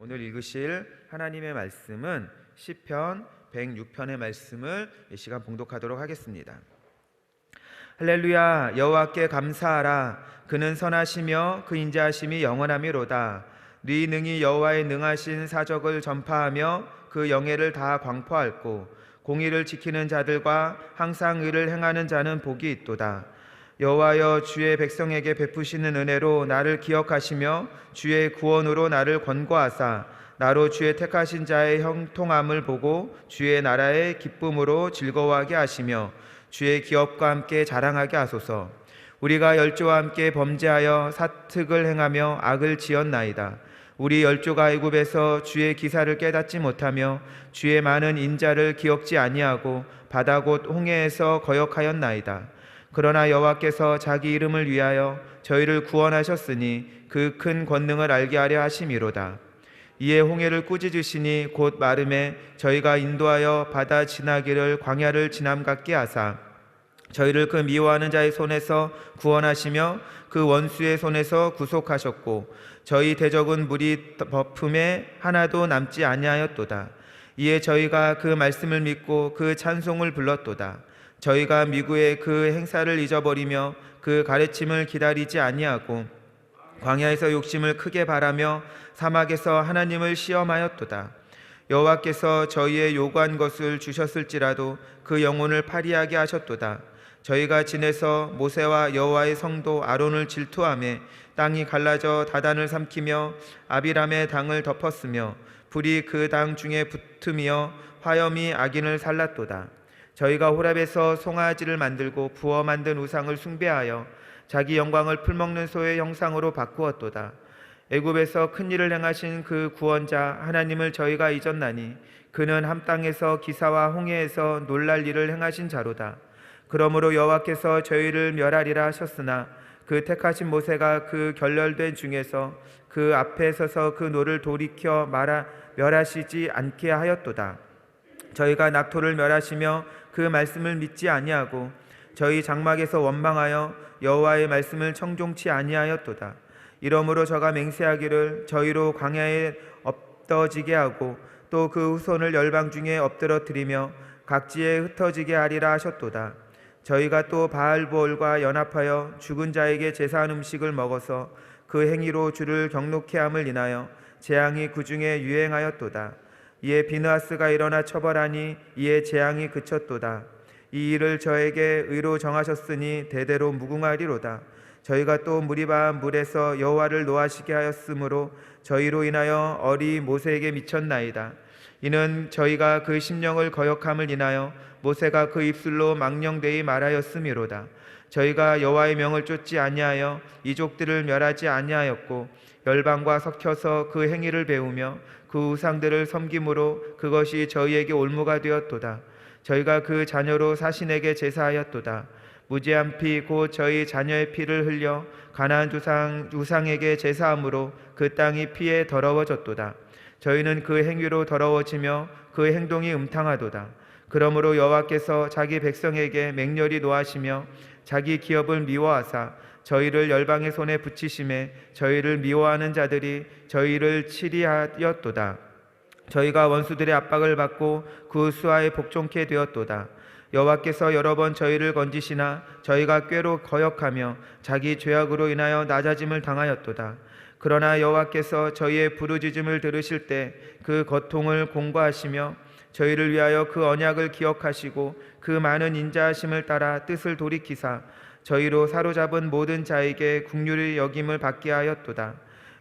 오늘 읽으실 하나님의 말씀은 시편 106편의 말씀을 이 시간 봉독하도록 하겠습니다. 할렐루야. 여호와께 감사하라. 그는 선하시며 그 인자하심이 영원하미로다. 네 능히 여호와의 능하신 사적을 전파하며 그 영예를 다 광포할고 공의를 지키는 자들과 항상 의를 행하는 자는 복이 있도다. 여호와여, 주의 백성에게 베푸시는 은혜로 나를 기억하시며 주의 구원으로 나를 권고하사 나로 주의 택하신 자의 형통함을 보고 주의 나라의 기쁨으로 즐거워하게 하시며 주의 기업과 함께 자랑하게 하소서. 우리가 열조와 함께 범죄하여 사특을 행하며 악을 지었나이다. 우리 열조가 애굽에서 주의 기사를 깨닫지 못하며 주의 많은 인자를 기억지 아니하고 바다 곧 홍해에서 거역하였나이다. 그러나 여호와께서 자기 이름을 위하여 저희를 구원하셨으니 그 큰 권능을 알게 하려 하심이로다. 이에 홍해를 꾸짖으시니 곧 마름에 저희가 인도하여 바다 지나기를 광야를 지남 같게 하사 저희를 그 미워하는 자의 손에서 구원하시며 그 원수의 손에서 구속하셨고 저희 대적은 물이 덮음에 하나도 남지 아니하였도다. 이에 저희가 그 말씀을 믿고 그 찬송을 불렀도다. 저희가 미구의 그 행사를 잊어버리며 그 가르침을 기다리지 아니하고 광야에서 욕심을 크게 바라며 사막에서 하나님을 시험하였도다. 여호와께서 저희의 요구한 것을 주셨을지라도 그 영혼을 파리하게 하셨도다. 저희가 지내서 모세와 여호와의 성도 아론을 질투하며 땅이 갈라져 다단을 삼키며 아비람의 당을 덮었으며 불이 그 당 중에 붙으며 화염이 악인을 살랐도다. 저희가 호렙에서 송아지를 만들고 부어 만든 우상을 숭배하여 자기 영광을 풀먹는 소의 형상으로 바꾸었도다. 애굽에서 큰 일을 행하신 그 구원자 하나님을 저희가 잊었나니 그는 함 땅에서 기사와 홍해에서 놀랄 일을 행하신 자로다. 그러므로 여호와께서 저희를 멸하리라 하셨으나 그 택하신 모세가 그 결렬된 중에서 그 앞에 서서 그 노를 돌이켜 멸하시지 않게 하였도다. 저희가 낙토를 멸하시며 그 말씀을 믿지 아니하고 저희 장막에서 원망하여 여호와의 말씀을 청종치 아니하였도다. 이러므로 저가 맹세하기를 저희로 광야에 엎어지게 하고 또 그 후손을 열방 중에 엎드러뜨리며 각지에 흩어지게 하리라 하셨도다. 저희가 또 바알보올과 연합하여 죽은 자에게 제사한 음식을 먹어서 그 행위로 주를 경노케 함을 인하여 재앙이 그 중에 유행하였도다. 이에 비느하스가 일어나 처벌하니 이에 재앙이 그쳤도다. 이 일을 저에게 의로 정하셨으니 대대로 무궁하리로다. 저희가 또 무리바 물에서 여호와를 노하시게 하였으므로 저희로 인하여 얼이 모세에게 미쳤나이다. 이는 저희가 그 심령을 거역함을 인하여 모세가 그 입술로 망령되이 말하였음이로다. 저희가 여호와의 명을 쫓지 아니하여 이족들을 멸하지 아니하였고 열방과 섞여서 그 행위를 배우며 그 우상들을 섬김으로 그것이 저희에게 올무가 되었도다. 저희가 그 자녀로 사신에게 제사하였도다. 무죄한 피 곧 저희 자녀의 피를 흘려 가나안 우상에게 제사함으로 그 땅이 피에 더러워졌도다. 저희는 그 행위로 더러워지며 그 행동이 음탕하도다. 그러므로 여호와께서 자기 백성에게 맹렬히 노하시며 자기 기업을 미워하사 저희를 열방의 손에 붙이심에 저희를 미워하는 자들이 저희를 치리하였도다. 저희가 원수들의 압박을 받고 그 수하에 복종케 되었도다. 여호와께서 여러 번 저희를 건지시나 저희가 꾀로 거역하며 자기 죄악으로 인하여 낮아짐을 당하였도다. 그러나 여호와께서 저희의 부르짖음을 들으실 때 그 고통을 공고하시며 저희를 위하여 그 언약을 기억하시고 그 많은 인자하심을 따라 뜻을 돌이키사 저희로 사로잡은 모든 자에게 긍휼히 여김을 받게 하였도다.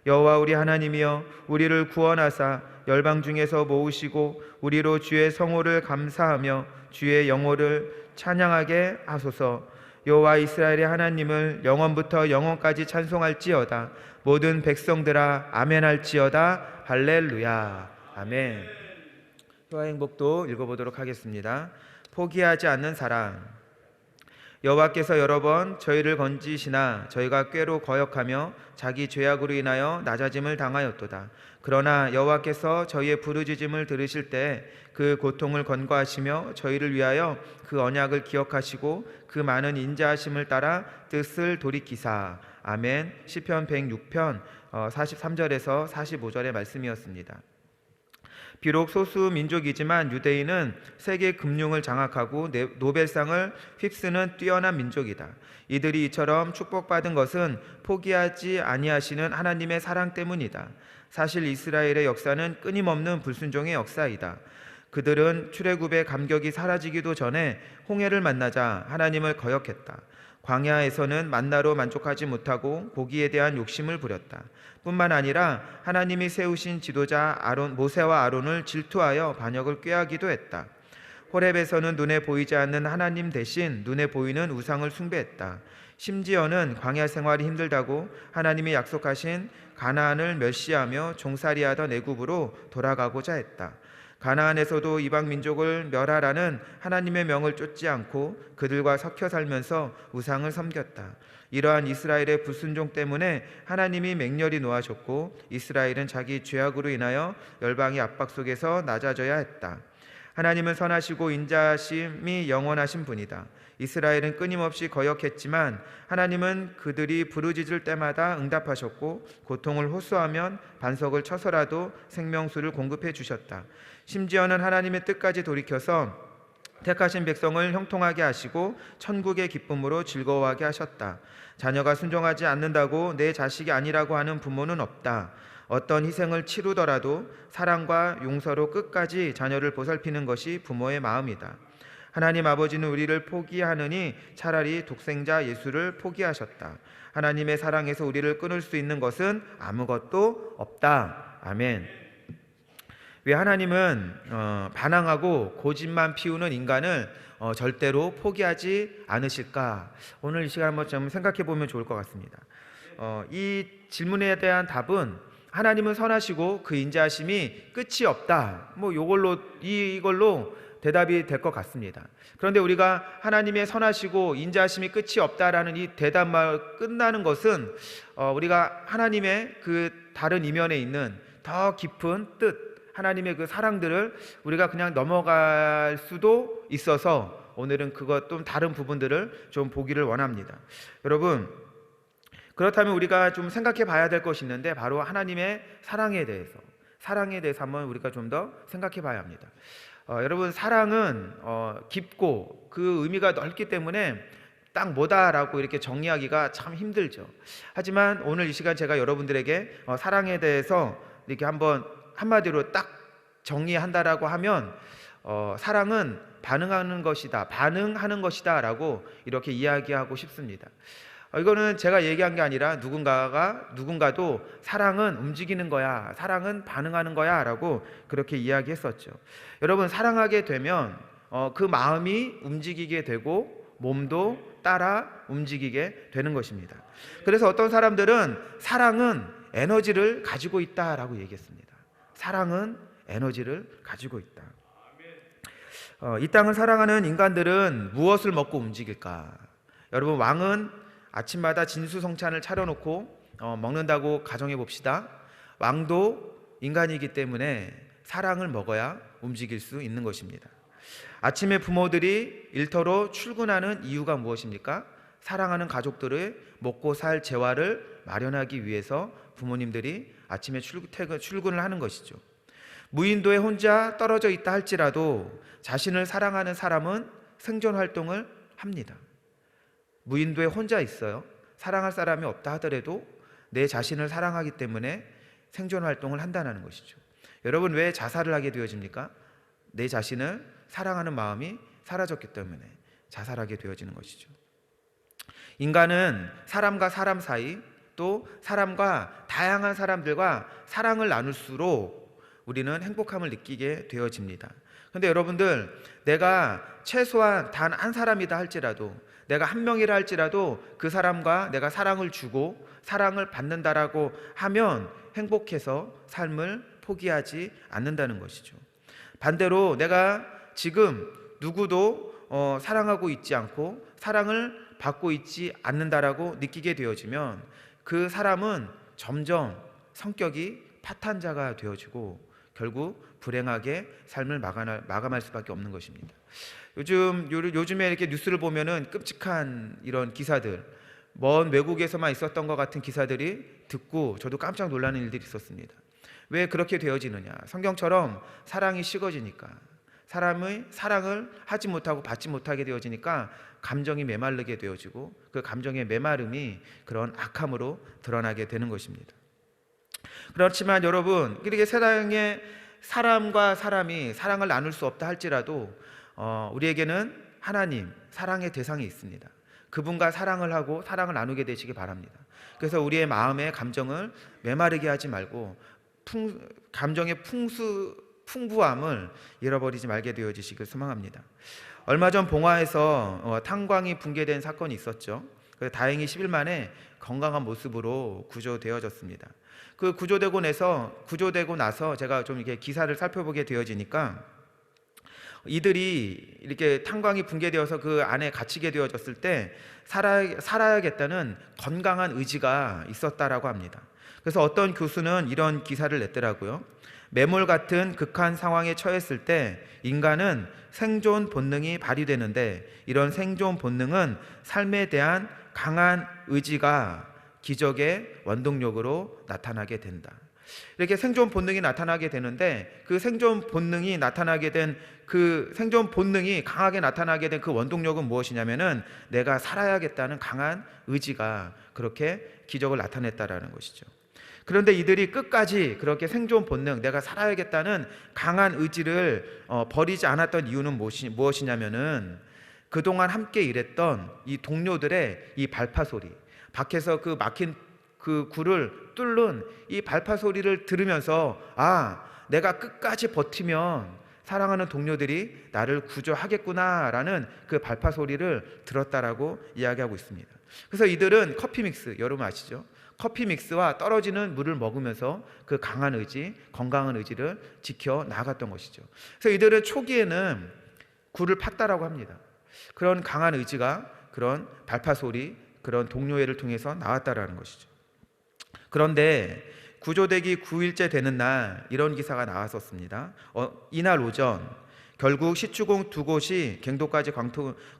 여호와 우리 하나님이여, 우리를 구원하사 열방 중에서 모으시고 우리로 주의 성호를 감사하며 주의 영호를 찬양하게 하소서. 여호와 이스라엘의 하나님을 영원부터 영원까지 찬송할지어다. 모든 백성들아 아멘할지어다. 할렐루야. 아멘. 효화행복도 읽어보도록 하겠습니다. 포기하지 않는 사랑. 여호와께서 여러 번 저희를 건지시나 저희가 꾀로 거역하며 자기 죄악으로 인하여 낮아짐을 당하였도다. 그러나 여호와께서 저희의 부르짖음을 들으실 때 그 고통을 권고하시며 저희를 위하여 그 언약을 기억하시고 그 많은 인자하심을 따라 뜻을 돌이키사. 아멘. 시편 106편 43절에서 45절의 말씀이었습니다. 비록 소수 민족이지만 유대인은 세계 금융을 장악하고 노벨상을 휩쓰는 뛰어난 민족이다. 이들이 이처럼 축복받은 것은 포기하지 아니하시는 하나님의 사랑 때문이다. 사실 이스라엘의 역사는 끊임없는 불순종의 역사이다. 그들은 출애굽의 감격이 사라지기도 전에 홍해를 만나자 하나님을 거역했다. 광야에서는 만나로 만족하지 못하고 고기에 대한 욕심을 부렸다. 뿐만 아니라 하나님이 세우신 지도자 모세와 아론을 질투하여 반역을 꾀하기도 했다. 호렙에서는 눈에 보이지 않는 하나님 대신 눈에 보이는 우상을 숭배했다. 심지어는 광야 생활이 힘들다고 하나님이 약속하신 가나안을 멸시하며 종살이하던 애굽으로 돌아가고자 했다. 가나안에서도 이방 민족을 멸하라는 하나님의 명을 쫓지 않고 그들과 섞여 살면서 우상을 섬겼다. 이러한 이스라엘의 불순종 때문에 하나님이 맹렬히 노하셨고 이스라엘은 자기 죄악으로 인하여 열방의 압박 속에서 낮아져야 했다. 하나님은 선하시고 인자하심이 영원하신 분이다. 이스라엘은 끊임없이 거역했지만 하나님은 그들이 부르짖을 때마다 응답하셨고 고통을 호소하면 반석을 쳐서라도 생명수를 공급해 주셨다. 심지어는 하나님의 뜻까지 돌이켜서 택하신 백성을 형통하게 하시고 천국의 기쁨으로 즐거워하게 하셨다. 자녀가 순종하지 않는다고 내 자식이 아니라고 하는 부모는 없다. 어떤 희생을 치르더라도 사랑과 용서로 끝까지 자녀를 보살피는 것이 부모의 마음이다. 하나님 아버지는 우리를 포기하느니 차라리 독생자 예수를 포기하셨다. 하나님의 사랑에서 우리를 끊을 수 있는 것은 아무것도 없다. 아멘. 왜 하나님은 반항하고 고집만 피우는 인간을 절대로 포기하지 않으실까? 오늘 이 시간 한번 좀 생각해 보면 좋을 것 같습니다. 이 질문에 대한 답은 하나님은 선하시고 그 인자하심이 끝이 없다. 이걸로 대답이 될 것 같습니다. 그런데 우리가 하나님의 선하시고 인자하심이 끝이 없다라는 이 대답만 끝나는 것은 우리가 하나님의 그 다른 이면에 있는 더 깊은 뜻, 하나님의 그 사랑들을 우리가 그냥 넘어갈 수도 있어서 오늘은 그것 또 다른 부분들을 좀 보기를 원합니다. 여러분, 그렇다면 우리가 좀 생각해 봐야 될 것이 있는데 바로 하나님의 사랑에 대해서 한번 우리가 좀 더 생각해 봐야 합니다. 여러분, 사랑은 깊고 그 의미가 넓기 때문에 딱 뭐다라고 이렇게 정리하기가 참 힘들죠. 하지만 오늘 이 시간 제가 여러분들에게 사랑에 대해서 이렇게 한번 한마디로 딱 정리한다라고 하면 사랑은 반응하는 것이다 라고 이렇게 이야기하고 싶습니다. 이거는 제가 얘기한 게 아니라 누군가도 사랑은 움직이는 거야, 사랑은 반응하는 거야 라고 그렇게 이야기했었죠. 여러분, 사랑하게 되면 그 마음이 움직이게 되고 몸도 따라 움직이게 되는 것입니다. 그래서 어떤 사람들은 사랑은 에너지를 가지고 있다라고 얘기했습니다. 사랑은 에너지를 가지고 있다. 이 땅을 사랑하는 인간들은 무엇을 먹고 움직일까? 여러분, 왕은 아침마다 진수성찬을 차려놓고 먹는다고 가정해 봅시다. 왕도 인간이기 때문에 사랑을 먹어야 움직일 수 있는 것입니다. 아침에 부모들이 일터로 출근하는 이유가 무엇입니까? 사랑하는 가족들의 먹고 살 재화를 마련하기 위해서 부모님들이 아침에 출근을 하는 것이죠. 무인도에 혼자 떨어져 있다 할지라도 자신을 사랑하는 사람은 생존 활동을 합니다. 무인도에 혼자 있어요. 사랑할 사람이 없다 하더라도 내 자신을 사랑하기 때문에 생존 활동을 한다는 것이죠. 여러분, 왜 자살을 하게 되어집니까? 내 자신을 사랑하는 마음이 사라졌기 때문에 자살하게 되어지는 것이죠. 인간은 사람과 사람 사이, 또 사람과 다양한 사람들과 사랑을 나눌수록 우리는 행복함을 느끼게 되어집니다. 그런데 여러분들, 내가 최소한 단 한 사람이다 할지라도, 내가 한 명이라 할지라도 그 사람과 내가 사랑을 주고 사랑을 받는다라고 하면 행복해서 삶을 포기하지 않는다는 것이죠. 반대로 내가 지금 누구도 사랑하고 있지 않고 사랑을 받고 있지 않는다라고 느끼게 되어지면 그 사람은 점점 성격이 파탄자가 되어지고 결국 불행하게 삶을 마감할 수밖에 없는 것입니다. 요즘에 이렇게 뉴스를 보면은 끔찍한 이런 기사들, 먼 외국에서만 있었던 것 같은 기사들이 듣고 저도 깜짝 놀라는 일들이 있었습니다. 왜 그렇게 되어지느냐? 성경처럼 사랑이 식어지니까, 사람의 사랑을 하지 못하고 받지 못하게 되어지니까 감정이 메마르게 되어지고, 그 감정의 메마름이 그런 악함으로 드러나게 되는 것입니다. 그렇지만 여러분, 이렇게 세상에 사람과 사람이 사랑을 나눌 수 없다 할지라도 우리에게는 하나님, 사랑의 대상이 있습니다. 그분과 사랑을 하고 사랑을 나누게 되시기 바랍니다. 그래서 우리의 마음의 감정을 메마르게 하지 말고 감정의 풍부함을 잃어버리지 말게 되어지시길 소망합니다. 얼마 전 봉화에서 탄광이 붕괴된 사건이 있었죠. 다행히 10일 만에 건강한 모습으로 구조되어졌습니다. 그 구조되고 나서 제가 좀 이렇게 기사를 살펴보게 되어지니까, 이들이 이렇게 탄광이 붕괴되어서 그 안에 갇히게 되어졌을 때 살아야겠다는 건강한 의지가 있었다라고 합니다. 그래서 어떤 교수는 이런 기사를 냈더라고요. 매몰 같은 극한 상황에 처했을 때 인간은 생존 본능이 발휘되는데, 이런 생존 본능은 삶에 대한 강한 의지가 기적의 원동력으로 나타나게 된다. 이렇게 생존 본능이 나타나게 되는데, 그 생존 본능이 나타나게 된 그 생존 본능이 강하게 나타나게 된 그 원동력은 무엇이냐면은 내가 살아야겠다는 강한 의지가 그렇게 기적을 나타냈다라는 것이죠. 그런데 이들이 끝까지 그렇게 생존 본능, 내가 살아야겠다는 강한 의지를 버리지 않았던 이유는 무엇이냐면은 그동안 함께 일했던 이 동료들의 이 발파 소리, 밖에서 그 막힌 그 굴을 뚫는 이 발파 소리를 들으면서, 내가 끝까지 버티면 사랑하는 동료들이 나를 구조하겠구나라는 그 발파 소리를 들었다라고 이야기하고 있습니다. 그래서 이들은 커피 믹스, 여러분 아시죠? 커피 믹스와 떨어지는 물을 먹으면서 그 강한 의지, 건강한 의지를 지켜 나아갔던 것이죠. 그래서 이들은 초기에는 굴을 팠다라고 합니다. 그런 강한 의지가 그런 발파 소리, 그런 동료애를 통해서 나왔다라는 것이죠. 그런데 구조되기 9일째 되는 날 이런 기사가 나왔었습니다. 이날 오전 결국 시추공 2곳이 갱도까지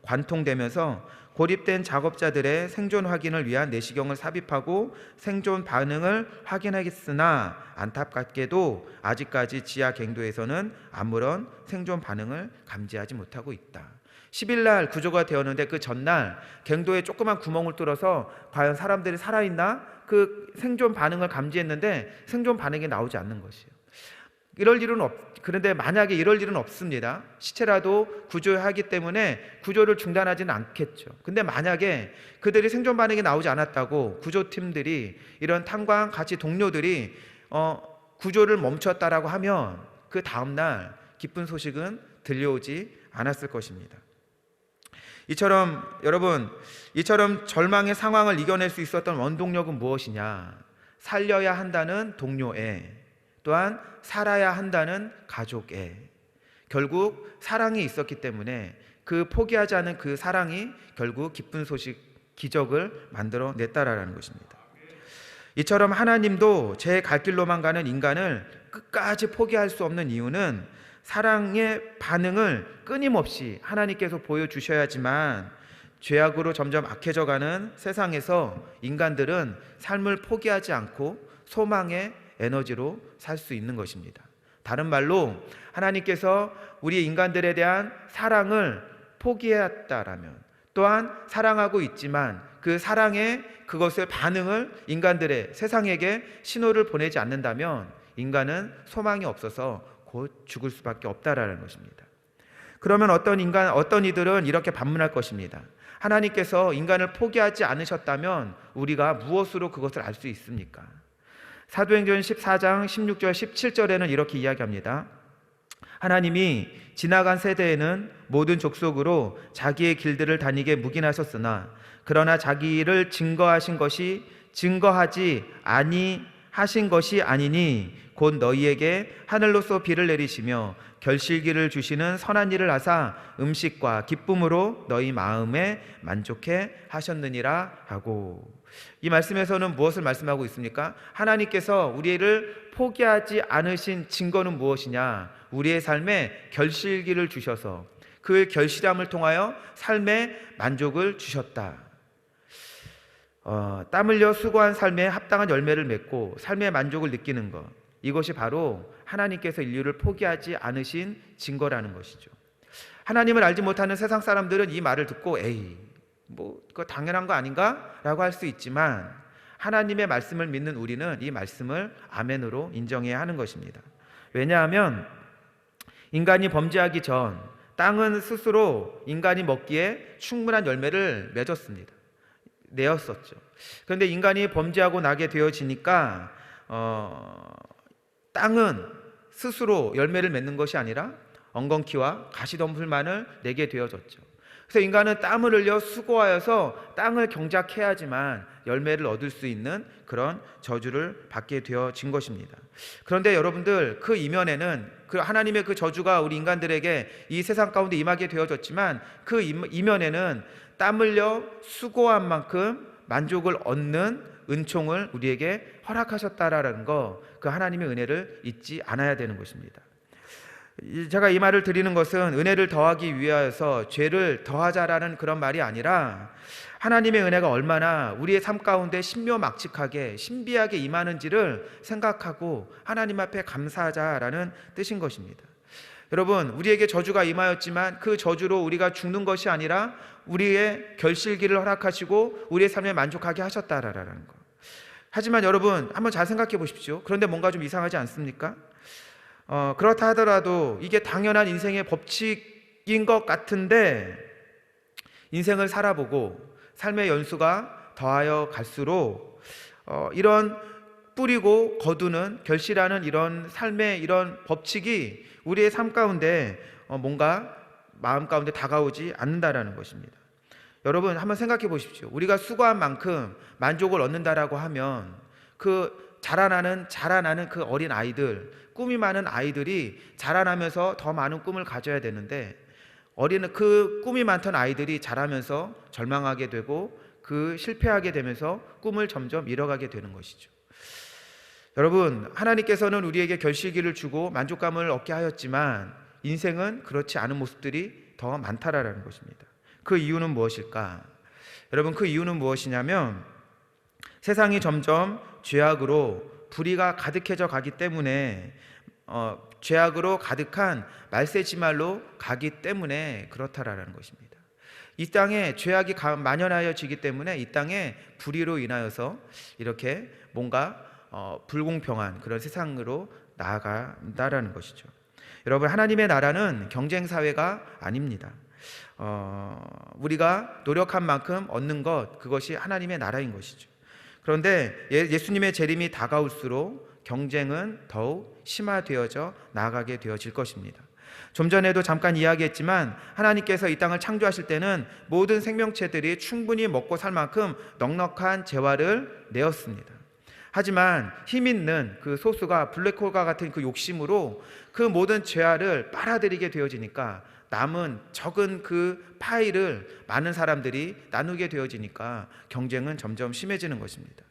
관통되면서 고립된 작업자들의 생존 확인을 위한 내시경을 삽입하고 생존 반응을 확인하겠으나, 안타깝게도 아직까지 지하 갱도에서는 아무런 생존 반응을 감지하지 못하고 있다. 10일 날 구조가 되었는데 그 전날 갱도에 조그만 구멍을 뚫어서 과연 사람들이 살아있나? 그 생존 반응을 감지했는데 생존 반응이 나오지 않는 것이에요. 그런데 만약에 이럴 일은 없습니다. 시체라도 구조하기 때문에 구조를 중단하지는 않겠죠. 근데 만약에 그들이 생존 반응이 나오지 않았다고 구조팀들이, 이런 탄광 같이 동료들이 구조를 멈췄다라고 하면 그 다음날 기쁜 소식은 들려오지 않았을 것입니다. 여러분, 이처럼 절망의 상황을 이겨낼 수 있었던 원동력은 무엇이냐? 살려야 한다는 동료애, 또한 살아야 한다는 가족애. 결국 사랑이 있었기 때문에 그 포기하지 않은 그 사랑이 결국 기쁜 소식, 기적을 만들어냈다라는 것입니다. 이처럼 하나님도 제 갈 길로만 가는 인간을 끝까지 포기할 수 없는 이유는 사랑의 반응을 끊임없이 하나님께서 보여주셔야지만, 죄악으로 점점 악해져가는 세상에서 인간들은 삶을 포기하지 않고 소망의 에너지로 살 수 있는 것입니다. 다른 말로 하나님께서 우리 인간들에 대한 사랑을 포기했다라면, 또한 사랑하고 있지만 그 사랑의 그것의 반응을 인간들의 세상에게 신호를 보내지 않는다면 인간은 소망이 없어서 곧 죽을 수밖에 없다라는 것입니다. 그러면 어떤 이들은 이렇게 반문할 것입니다. 하나님께서 인간을 포기하지 않으셨다면 우리가 무엇으로 그것을 알 수 있습니까? 사도행전 14장 16절 17절에는 이렇게 이야기합니다. 하나님이 지나간 세대에는 모든 족속으로 자기의 길들을 다니게 묵인하셨으나, 그러나 자기를 증거하지 아니하신 것이 아니니 곧 너희에게 하늘로서 비를 내리시며 결실기를 주시는 선한 일을 하사 음식과 기쁨으로 너희 마음에 만족해 하셨느니라 하고, 이 말씀에서는 무엇을 말씀하고 있습니까? 하나님께서 우리를 포기하지 않으신 증거는 무엇이냐? 우리의 삶에 결실기를 주셔서 그 결실함을 통하여 삶의 만족을 주셨다. 땀 흘려 수고한 삶에 합당한 열매를 맺고 삶의 만족을 느끼는 것, 이것이 바로 하나님께서 인류를 포기하지 않으신 증거라는 것이죠. 하나님을 알지 못하는 세상 사람들은 이 말을 듣고 에이, 뭐 그거 당연한 거 아닌가? 라고 할 수 있지만 하나님의 말씀을 믿는 우리는 이 말씀을 아멘으로 인정해야 하는 것입니다. 왜냐하면 인간이 범죄하기 전 땅은 스스로 인간이 먹기에 충분한 열매를 맺었습니다. 내었었죠. 그런데 인간이 범죄하고 나게 되어지니까 땅은 스스로 열매를 맺는 것이 아니라 엉겅퀴와 가시덤불만을 내게 되어졌죠. 그래서 인간은 땀을 흘려 수고하여서 땅을 경작해야지만 열매를 얻을 수 있는 그런 저주를 받게 되어진 것입니다. 그런데 여러분들, 그 이면에는 그 하나님의 그 저주가 우리 인간들에게 이 세상 가운데 임하게 되어졌지만 그 이면에는 땀 흘려 수고한 만큼 만족을 얻는 은총을 우리에게 허락하셨다라는 거, 그 하나님의 은혜를 잊지 않아야 되는 것입니다. 제가 이 말을 드리는 것은 은혜를 더하기 위하여서 죄를 더하자라는 그런 말이 아니라 하나님의 은혜가 얼마나 우리의 삶 가운데 신묘막측하게 신비하게 임하는지를 생각하고 하나님 앞에 감사하자라는 뜻인 것입니다. 여러분, 우리에게 저주가 임하였지만 그 저주로 우리가 죽는 것이 아니라 우리의 결실기를 허락하시고 우리의 삶에 만족하게 하셨다라는 것. 하지만 여러분, 한번 잘 생각해 보십시오. 그런데 뭔가 좀 이상하지 않습니까? 그렇다 하더라도 이게 당연한 인생의 법칙인 것 같은데 인생을 살아보고 삶의 연수가 더하여 갈수록 이런 뿌리고 거두는 결실하는 이런 삶의 이런 법칙이 우리의 삶 가운데 뭔가 마음 가운데 다가오지 않는다라는 것입니다. 여러분, 한번 생각해 보십시오. 우리가 수고한 만큼 만족을 얻는다라고 하면 그 자라나는 그 어린 아이들, 꿈이 많은 아이들이 자라나면서 더 많은 꿈을 가져야 되는데 그 꿈이 많던 아이들이 자라면서 절망하게 되고 그 실패하게 되면서 꿈을 점점 잃어가게 되는 것이죠. 여러분, 하나님께서는 우리에게 결실기를 주고 만족감을 얻게 하였지만 인생은 그렇지 않은 모습들이 더 많다라는 것입니다. 그 이유는 무엇일까? 여러분, 그 이유는 무엇이냐면 세상이 점점 죄악으로 불의가 가득해져 가기 때문에 죄악으로 가득한 말세지말로 가기 때문에 그렇다라는 것입니다. 이 땅에 죄악이 만연하여지기 때문에 이 땅에 불의로 인하여서 이렇게 뭔가 불공평한 그런 세상으로 나아간다라는 것이죠. 여러분, 하나님의 나라는 경쟁 사회가 아닙니다. 우리가 노력한 만큼 얻는 것, 그것이 하나님의 나라인 것이죠. 그런데 예수님의 재림이 다가올수록 경쟁은 더욱 심화되어져 나아가게 되어질 것입니다. 좀 전에도 잠깐 이야기했지만 하나님께서 이 땅을 창조하실 때는 모든 생명체들이 충분히 먹고 살 만큼 넉넉한 재화를 내었습니다. 하지만 힘 있는 그 소수가 블랙홀과 같은 그 욕심으로 그 모든 재화를 빨아들이게 되어지니까 남은 적은 그 파이를 많은 사람들이 나누게 되어지니까 경쟁은 점점 심해지는 것입니다.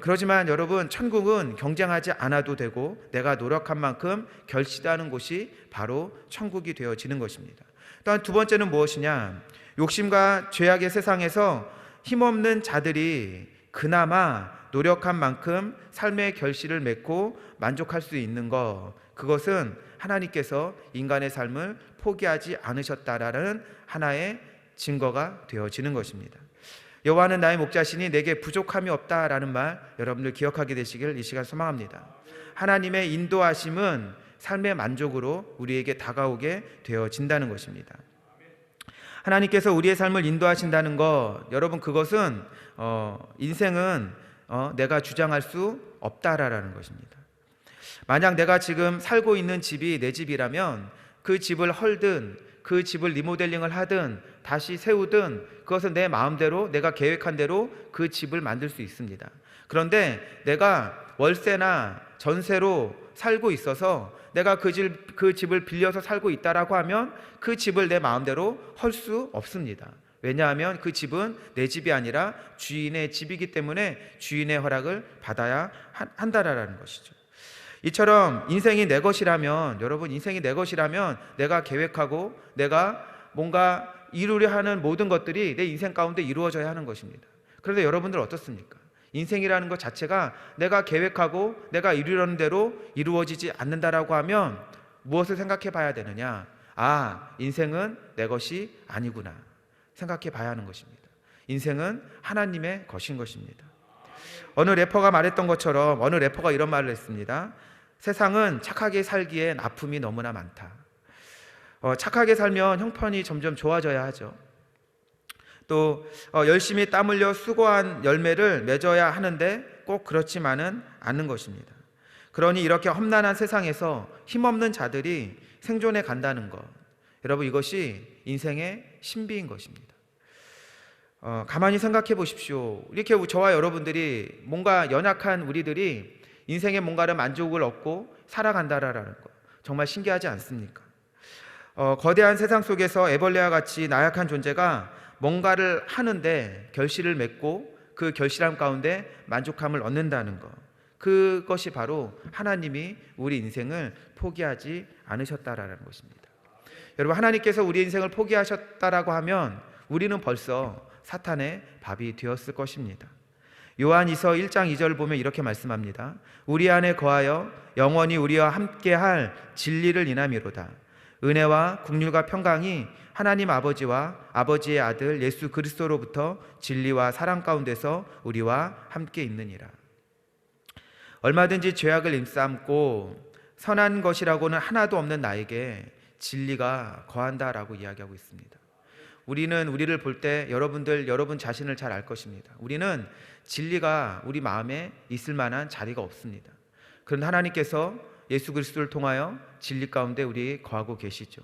그러지만 여러분, 천국은 경쟁하지 않아도 되고 내가 노력한 만큼 결실하는 곳이 바로 천국이 되어지는 것입니다. 또한 두 번째는 무엇이냐? 욕심과 죄악의 세상에서 힘없는 자들이 그나마 노력한 만큼 삶의 결실을 맺고 만족할 수 있는 것, 그것은 하나님께서 인간의 삶을 포기하지 않으셨다라는 하나의 증거가 되어지는 것입니다. 여호와는 나의 목자시니 내게 부족함이 없다라는 말, 여러분들 기억하게 되시길 이 시간 소망합니다. 하나님의 인도하심은 삶의 만족으로 우리에게 다가오게 되어진다는 것입니다. 하나님께서 우리의 삶을 인도하신다는 것, 여러분, 그것은 인생은 내가 주장할 수 없다라는 것입니다. 만약 내가 지금 살고 있는 집이 내 집이라면 그 집을 헐든 그 집을 리모델링을 하든 다시 세우든 그것은 내 마음대로, 내가 계획한 대로 그 집을 만들 수 있습니다. 그런데 내가 월세나 전세로 살고 있어서 내가 그 집을 빌려서 살고 있다라고 하면 그 집을 내 마음대로 헐 수 없습니다. 왜냐하면 그 집은 내 집이 아니라 주인의 집이기 때문에 주인의 허락을 받아야 한다라는 것이죠. 이처럼 인생이 내 것이라면, 여러분, 인생이 내 것이라면 내가 계획하고 내가 뭔가 이루려 하는 모든 것들이 내 인생 가운데 이루어져야 하는 것입니다. 그런데 여러분들 어떻습니까? 인생이라는 것 자체가 내가 계획하고 내가 이루려는 대로 이루어지지 않는다라고 하면 무엇을 생각해 봐야 되느냐? 인생은 내 것이 아니구나 생각해 봐야 하는 것입니다. 인생은 하나님의 것인 것입니다. 어느 래퍼가 말했던 것처럼 어느 래퍼가 이런 말을 했습니다. 세상은 착하게 살기엔 아픔이 너무나 많다. 착하게 살면 형편이 점점 좋아져야 하죠. 또 열심히 땀 흘려 수고한 열매를 맺어야 하는데 꼭 그렇지만은 않는 것입니다. 그러니 이렇게 험난한 세상에서 힘없는 자들이 생존해 간다는 것, 여러분 이것이 인생의 신비인 것입니다. 가만히 생각해 보십시오. 이렇게 저와 여러분들이 뭔가 연약한 우리들이 인생의 뭔가를 만족을 얻고 살아간다라는 것, 정말 신기하지 않습니까? 거대한 세상 속에서 애벌레와 같이 나약한 존재가 뭔가를 하는데 결실을 맺고 그 결실함 가운데 만족함을 얻는다는 것, 그것이 바로 하나님이 우리 인생을 포기하지 않으셨다라는 것입니다. 여러분, 하나님께서 우리 인생을 포기하셨다라고 하면 우리는 벌써 사탄의 밥이 되었을 것입니다. 요한이서 1장 2절을 보면 이렇게 말씀합니다. 우리 안에 거하여 영원히 우리와 함께할 진리를 인함이로다. 은혜와 긍휼과 평강이 하나님 아버지와 아버지의 아들 예수 그리스도로부터 진리와 사랑 가운데서 우리와 함께 있느니라. 얼마든지 죄악을 임삼고 선한 것이라고는 하나도 없는 나에게 진리가 거한다라고 이야기하고 있습니다. 우리는 우리를 볼 때 여러분 자신을 잘 알 것입니다. 우리는 진리가 우리 마음에 있을 만한 자리가 없습니다. 그런데 하나님께서 예수 그리스도를 통하여 진리 가운데 우리 거하고 계시죠.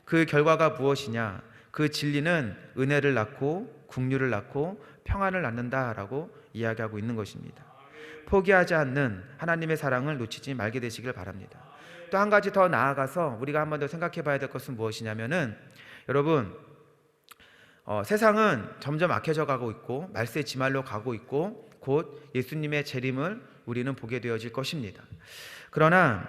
그 결과가 무엇이냐? 그 진리는 은혜를 낳고 긍휼을 낳고 평안을 낳는다라고 이야기하고 있는 것입니다. 포기하지 않는 하나님의 사랑을 놓치지 말게 되시길 바랍니다. 또 한 가지 더 나아가서 우리가 한 번 더 생각해 봐야 될 것은 무엇이냐면은, 여러분, 세상은 점점 악해져 가고 있고 말세 지말로 가고 있고 곧 예수님의 재림을 우리는 보게 되어질 것입니다. 그러나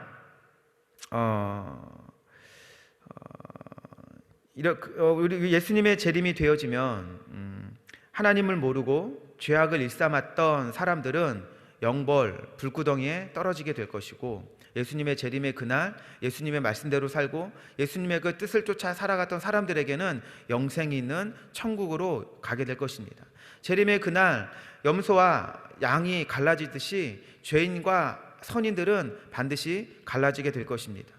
우리 예수님의 재림이 되어지면 하나님을 모르고 죄악을 일삼았던 사람들은 영벌 불구덩이에 떨어지게 될 것이고, 예수님의 재림의 그날 예수님의 말씀대로 살고 예수님의 그 뜻을 쫓아 살아갔던 사람들에게는 영생이 있는 천국으로 가게 될 것입니다. 재림의 그날 염소와 양이 갈라지듯이 죄인과 선인들은 반드시 갈라지게 될 것입니다.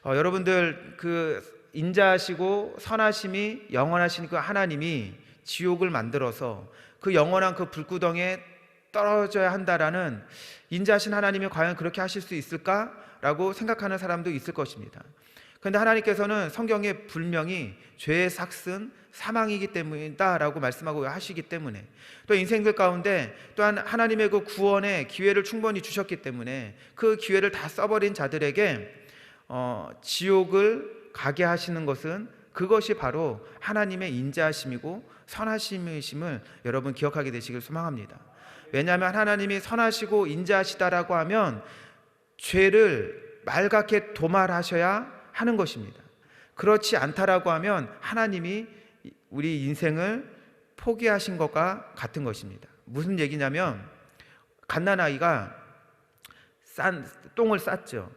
여러분들, 그 인자하시고 선하심이 영원하신 그 하나님이 지옥을 만들어서 그 영원한 그 불구덩이에 떨어져야 한다라는, 인자하신 하나님이 과연 그렇게 하실 수 있을까라고 생각하는 사람도 있을 것입니다. 그런데 하나님께서는 성경에 분명히 죄의 삭은 사망이기 때문이다라고 말씀하고 하시기 때문에, 또 인생들 가운데 또한 하나님의 그 구원의 기회를 충분히 주셨기 때문에 그 기회를 다 써버린 자들에게 지옥을 가게 하시는 것은, 그것이 바로 하나님의 인자하심이고 선하심이심을 여러분 기억하게 되시길 소망합니다. 왜냐하면 하나님이 선하시고 인자하시다라고 하면 죄를 말갛게 도말하셔야 하는 것입니다. 그렇지 않다라고 하면 하나님이 우리 인생을 포기하신 것과 같은 것입니다. 무슨 얘기냐면, 갓난아이가 싼 똥을 쌌죠.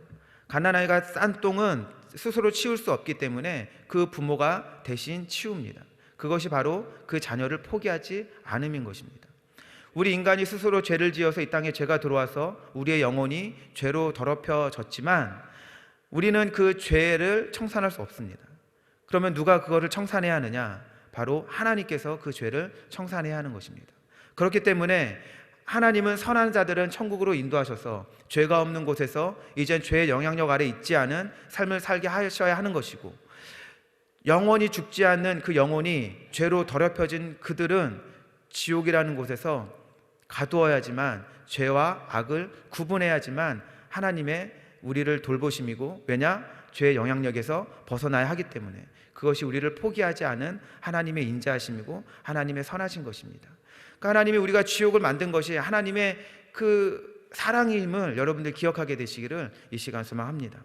갓난아이가 싼 똥은 스스로 치울 수 없기 때문에 그 부모가 대신 치웁니다. 그것이 바로 그 자녀를 포기하지 않음인 것입니다. 우리 인간이 스스로 죄를 지어서 이 땅에 죄가 들어와서 우리의 영혼이 죄로 더럽혀졌지만 우리는 그 죄를 청산할 수 없습니다. 그러면 누가 그거를 청산해야 하느냐? 바로 하나님께서 그 죄를 청산해야 하는 것입니다. 그렇기 때문에 하나님은 선한 자들은 천국으로 인도하셔서 죄가 없는 곳에서 이젠 죄의 영향력 아래 있지 않은 삶을 살게 하셔야 하는 것이고, 영원히 죽지 않는 그 영혼이 죄로 더럽혀진 그들은 지옥이라는 곳에서 가두어야지만, 죄와 악을 구분해야지만 하나님의 우리를 돌보심이고, 왜냐? 죄의 영향력에서 벗어나야 하기 때문에. 그것이 우리를 포기하지 않은 하나님의 인자하심이고 하나님의 선하신 것입니다. 그러니까 하나님이 우리가 지옥을 만든 것이 하나님의 그 사랑임을 여러분들 기억하게 되시기를 이 시간 소망합니다.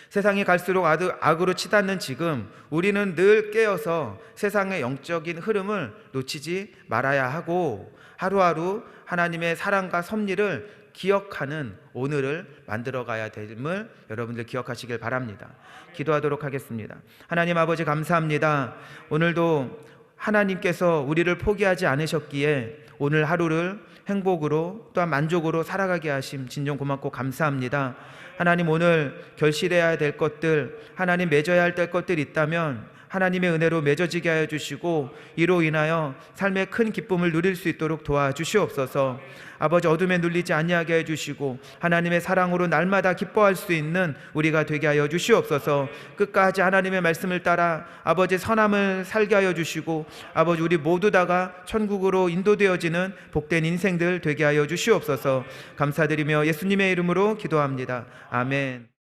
세상이 갈수록 악으로 치닫는 지금 우리는 늘 깨어서 세상의 영적인 흐름을 놓치지 말아야 하고 하루하루 하나님의 사랑과 섭리를 기억하는 오늘을 만들어 가야 됨을 여러분들 기억하시길 바랍니다. 기도하도록 하겠습니다. 하나님 아버지 감사합니다. 오늘도 하나님께서 우리를 포기하지 않으셨기에 오늘 하루를 행복으로 또한 만족으로 살아가게 하심 진정 고맙고 감사합니다. 하나님 오늘 결실해야 될 것들, 하나님 맺어야 할 것들이 있다면 하나님의 은혜로 맺어지게 하여 주시고 이로 인하여 삶의 큰 기쁨을 누릴 수 있도록 도와주시옵소서. 아버지 어둠에 눌리지 아니하게 해 주시고 하나님의 사랑으로 날마다 기뻐할 수 있는 우리가 되게 하여 주시옵소서. 끝까지 하나님의 말씀을 따라 아버지 선함을 살게 하여 주시고 아버지 우리 모두 다가 천국으로 인도되어지는 복된 인생들 되게 하여 주시옵소서. 감사드리며 예수님의 이름으로 기도합니다. 아멘.